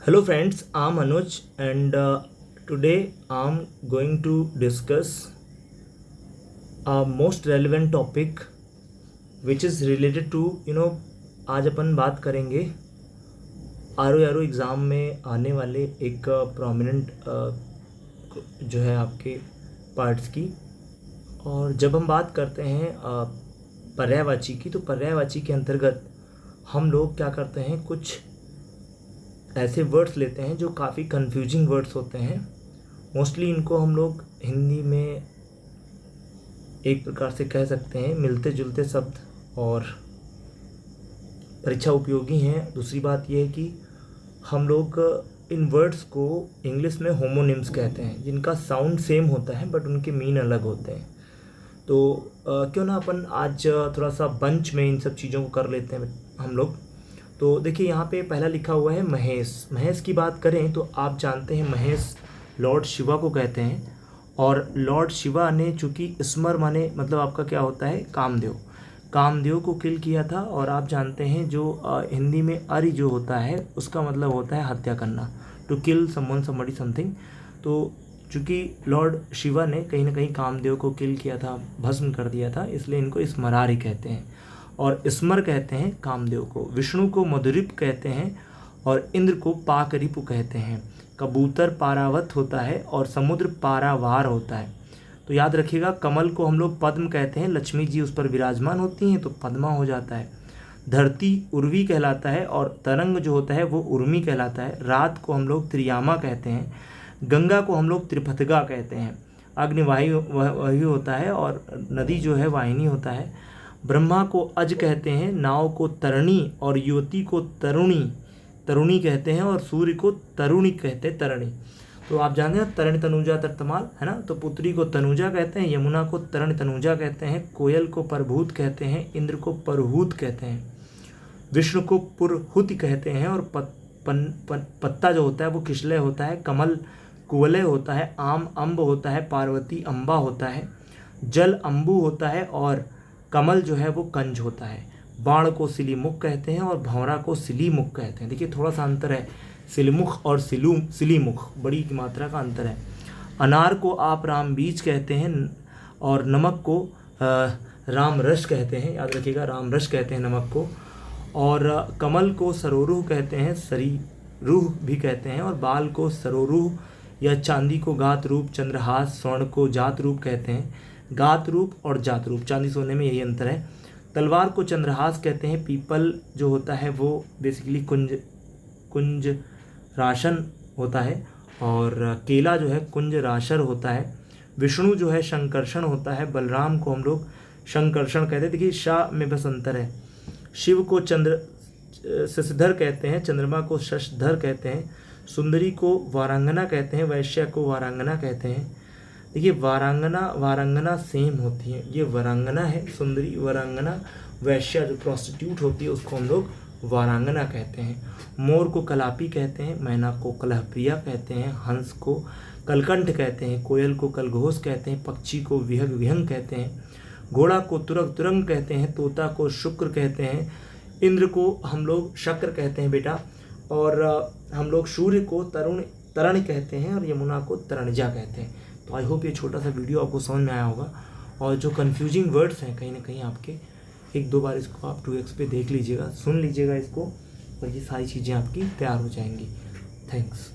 Hello friends, I'm Anuj and today I'm going to discuss a most relevant topic which is related to आज अपन बात करेंगे R O exam में आने वाले एक प्रोमिनेंट जो है आपके पार्ट्स की। और जब हम बात करते हैं पर्यायवाची की, तो पर्यायवाची के अंतर्गत हम लोग क्या करते हैं, कुछ ऐसे वर्ड्स लेते हैं जो काफ़ी कंफ्यूजिंग वर्ड्स होते हैं। मोस्टली इनको हम लोग हिंदी में एक प्रकार से कह सकते हैं मिलते जुलते शब्द और परीक्षा उपयोगी हैं। दूसरी बात यह है कि हम लोग इन वर्ड्स को इंग्लिश में होमोनिम्स कहते हैं, जिनका साउंड सेम होता है बट उनके मीन अलग होते हैं। तो क्यों ना अपन आज थोड़ा सा बंच में इन सब चीज़ों को कर लेते हैं हम लोग। तो देखिए यहाँ पे पहला लिखा हुआ है महेश। महेश की बात करें तो आप जानते हैं महेश लॉर्ड शिवा को कहते हैं। और लॉर्ड शिवा ने चूँकि स्मर माने मतलब आपका क्या होता है, कामदेव, कामदेव को किल किया था। और आप जानते हैं जो हिंदी में अरि जो होता है उसका मतलब होता है हत्या करना, to kill someone somebody something. तो चूँकि लॉर्ड शिवा ने कहीं ना कहीं कामदेव को किल किया था, भस्म कर दिया था, इसलिए इनको स्मरारी कहते हैं। और स्मर कहते हैं कामदेव को। विष्णु को मधुरिप कहते हैं और इंद्र को पाकरिपु कहते हैं। कबूतर पारावत होता है और समुद्र पारावार होता है। तो याद रखिएगा, कमल को हम लोग पद्म कहते हैं, लक्ष्मी जी उस पर विराजमान होती हैं तो पद्मा हो जाता है। धरती उर्वी कहलाता है और तरंग जो होता है वो उर्मी कहलाता है। रात को हम लोग त्रियामा कहते हैं। गंगा को हम लोग त्रिपथगा कहते हैं। अग्नि वायु होता है और नदी जो है वाहिनी होता है। ब्रह्मा को अज कहते हैं, नाव को तरणी और युवती को तरुणी कहते हैं और सूर्य को तरुणी कहते हैं, तरणी। तो आप जानते हैं तरण तनुजा तरतमाल है ना। तो पुत्री को तनुजा कहते हैं, यमुना को तरण तनुजा कहते हैं, कोयल को परभूत कहते हैं, इंद्र को परहूत कहते हैं, विष्णु को पुरहुत कहते हैं और पत्ता जो होता है वो किशलय होता है, कमल कुवलय होता है, आम अम्ब होता है, पार्वती अम्बा होता है, जल अम्बु होता है और कमल जो है वो कंज होता है। बाण को सिलीमुख कहते हैं और भंवरा को सिलीमुख कहते हैं। देखिए थोड़ा सा अंतर है, सिलीमुख और सिलीमुख, बड़ी की मात्रा का अंतर है। अनार को आप राम बीज कहते हैं और नमक को राम रस कहते हैं। याद रखिएगा, राम रस कहते हैं नमक को। और कमल को सरोरुह कहते हैं, सरीरुह भी कहते हैं। और बाल को सरोरुह या चांदी को गात रूप, चंद्रहास स्वर्ण को जात रूप कहते हैं। गात रूप और जात रूप, चांदी सोने में यही अंतर है। तलवार को चंद्रहास कहते हैं। पीपल जो होता है वो बेसिकली कुंज राशन होता है और केला जो है कुंज राशर होता है। विष्णु जो है शंकर्षण होता है। बलराम को हम लोग शंकर्षण कहते हैं। देखिए शाह में बस अंतर है। शिव को शशधर कहते हैं, चंद्रमा को शशधर कहते हैं। सुंदरी को वारांगना कहते हैं, वैश्या को वारांगना कहते हैं। देखिए वारांगना सेम होती है, ये वरांगना है सुंदरी, वरांगना वैश्या जो प्रोस्टिट्यूट होती है उसको हम लोग वारांगना कहते हैं। मोर को कलापी कहते हैं, मैना को कलहप्रिया कहते हैं, हंस को कलकंठ कहते हैं, कोयल को कलघोष कहते हैं, पक्षी को विहग विहंग कहते हैं, घोड़ा को तुरंग कहते हैं, तोता को शुक्र कहते हैं, इंद्र को हम लोग शक्र कहते हैं बेटा, और हम लोग सूर्य को तरण कहते हैं और यमुना को तरणजा कहते हैं। तो आई होप ये छोटा सा वीडियो आपको समझ में आया होगा। और जो कंफ्यूजिंग वर्ड्स हैं कहीं ना कहीं आपके, एक दो बार इसको आप 2x पे देख लीजिएगा, सुन लीजिएगा इसको, और ये सारी चीज़ें आपकी तैयार हो जाएंगी। थैंक्स।